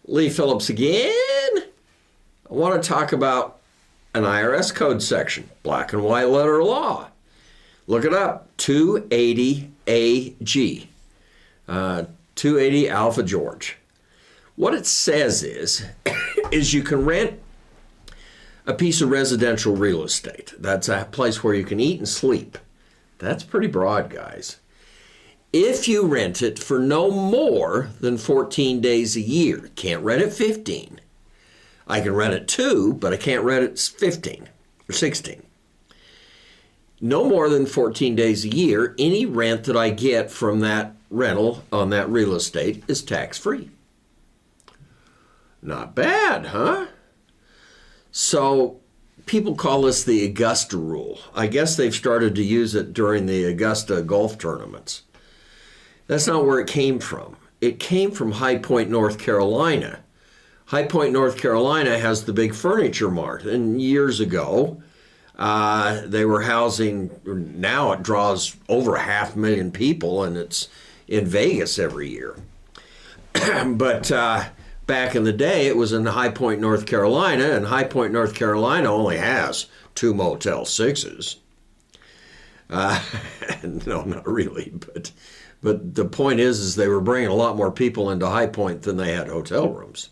Lee Phillips again. I want to talk about an IRS code section, black and white letter law. Look it up, 280AG, 280 Alpha George. What it says is you can rent a piece of residential real estate. That's a place where you can eat and sleep. That's pretty broad, guys. If you rent it for no more than 14 days a year, can't rent it 15. I can rent it 2, but I can't rent it 15 or 16. No more than 14 days a year, any rent that I get from that rental on that real estate is tax-free. Not bad, huh? So people call this the Augusta Rule. I guess they've started to use it during the Augusta golf tournaments. That's not where it came from. It came from High Point, North Carolina. High Point, North Carolina has the big furniture mart. And years ago, they were housing, now it draws over 500,000 people, and it's in Vegas every year. But back in the day, it was in High Point, North Carolina, and High Point, North Carolina only has 2 Motel 6s. No, not really, but the point is they were bringing a lot more people into High Point than they had hotel rooms.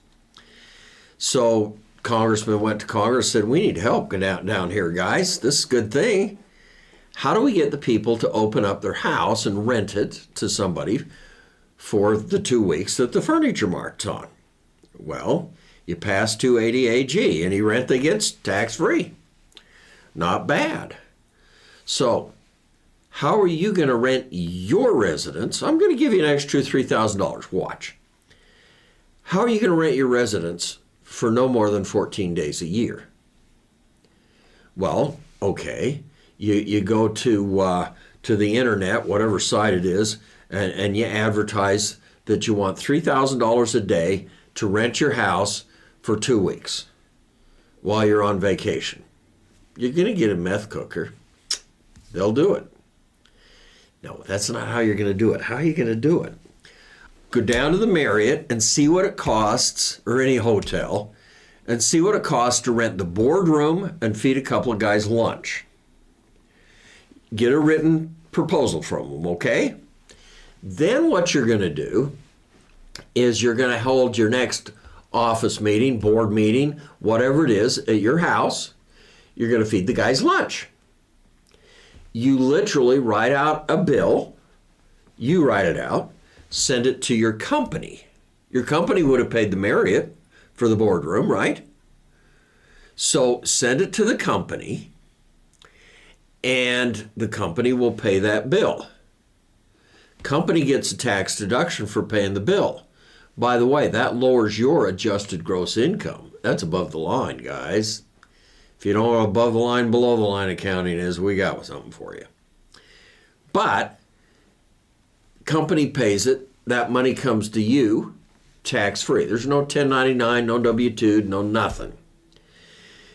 So Congressman went to Congress, said, we need help down here, guys. This is a good thing. How do we get the people to open up their house and rent it to somebody for the 2 weeks that the furniture mart's on? Well, you pass 280 AG. Any rent they get's tax-free. Not bad. So how are you going to rent your residence? I'm going to give you an extra $2,000 to $3,000. Watch. How are you going to rent your residence for no more than 14 days a year? Well, okay. You go to the internet, whatever site it is, and you advertise that you want $3,000 a day to rent your house for 2 weeks while you're on vacation. You're going to get a meth cooker. They'll do it. No, that's not how you're going to do it. How are you going to do it? Go down to the Marriott and see what it costs, or any hotel, and see what it costs to rent the boardroom and feed a couple of guys lunch. Get a written proposal from them, okay? Then what you're going to do is you're going to hold your next office meeting, board meeting, whatever it is, at your house. You're going to feed the guys lunch. You literally write out a bill. You write it out, send it to your company. Your company would have paid the Marriott for the boardroom, right? So send it to the company, and the company will pay that bill. Company gets a tax deduction for paying the bill. By the way, that lowers your adjusted gross income. That's above the line, guys. If you don't know what above the line, below the line accounting is, we got something for you. But company pays it. That money comes to you tax-free. There's no 1099, no W-2, no nothing.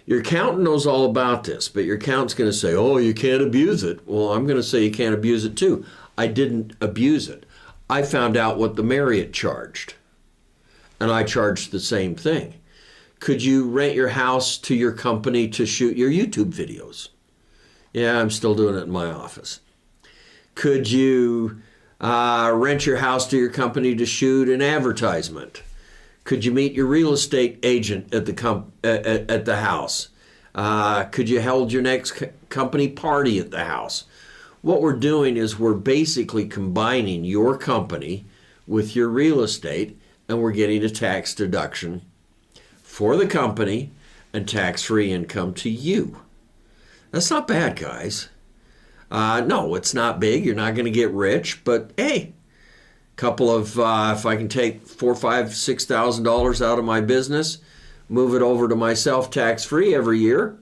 Your accountant knows all about this, but your accountant's going to say, oh, you can't abuse it. Well, I'm going to say you can't abuse it too. I didn't abuse it. I found out what the Marriott charged, and I charged the same thing. Could you rent your house to your company to shoot your YouTube videos? Yeah, I'm still doing it in my office. Could you rent your house to your company to shoot an advertisement? Could you meet your real estate agent at the house? Could you hold your next company party at the house? What we're doing is we're basically combining your company with your real estate, and we're getting a tax deduction for the company and tax-free income to you. That's not bad, guys. No, it's not big. You're not going to get rich, but hey, couple of, if I can take $4,000, $5,000, $6,000 out of my business, move it over to myself tax-free every year,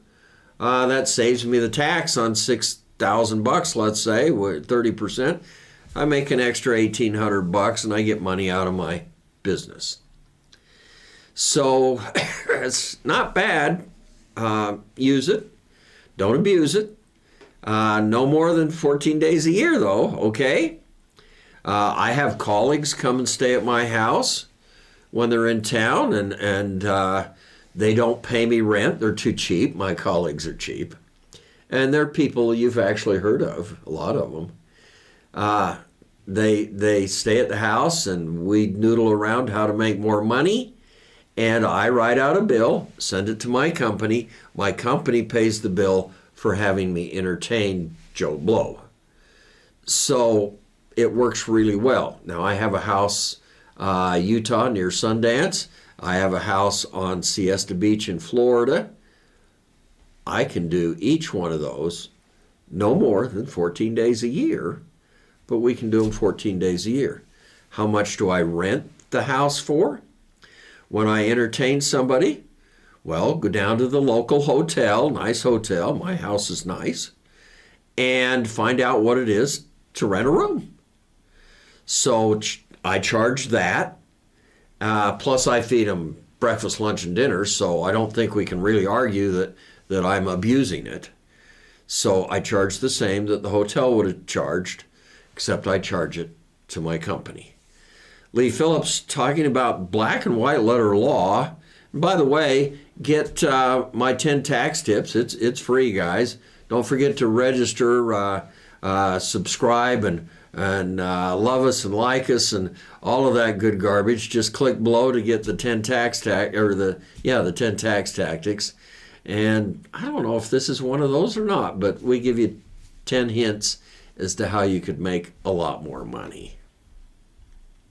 that saves me the tax on $6,000, let's say, 30%. I make an extra $1,800 and I get money out of my business. So it's not bad. Use it. Don't abuse it. No more than 14 days a year, though, okay? I have colleagues come and stay at my house when they're in town, and they don't pay me rent. They're too cheap. My colleagues are cheap. And they're people you've actually heard of, a lot of them. They stay at the house, and we noodle around how to make more money. And I write out a bill, send it to my company. My company pays the bill for having me entertain Joe Blow. So it works really well. Now, I have a house, Utah, near Sundance. I have a house on Siesta Beach in Florida. I can do each one of those no more than 14 days a year, but we can do them 14 days a year. How much do I rent the house for? When I entertain somebody, well, go down to the local hotel, nice hotel, my house is nice, and find out what it is to rent a room. So I charge that, plus I feed them breakfast, lunch, and dinner, so I don't think we can really argue that I'm abusing it. So I charge the same that the hotel would have charged, except I charge it to my company. Lee Phillips talking about black and white letter law. And by the way, get my 10 tax tips. It's free, guys. Don't forget to register, subscribe, and love us and like us and all of that good garbage. Just click below to get the 10 the 10 tax tactics. And I don't know if this is one of those or not, but we give you 10 hints as to how you could make a lot more money.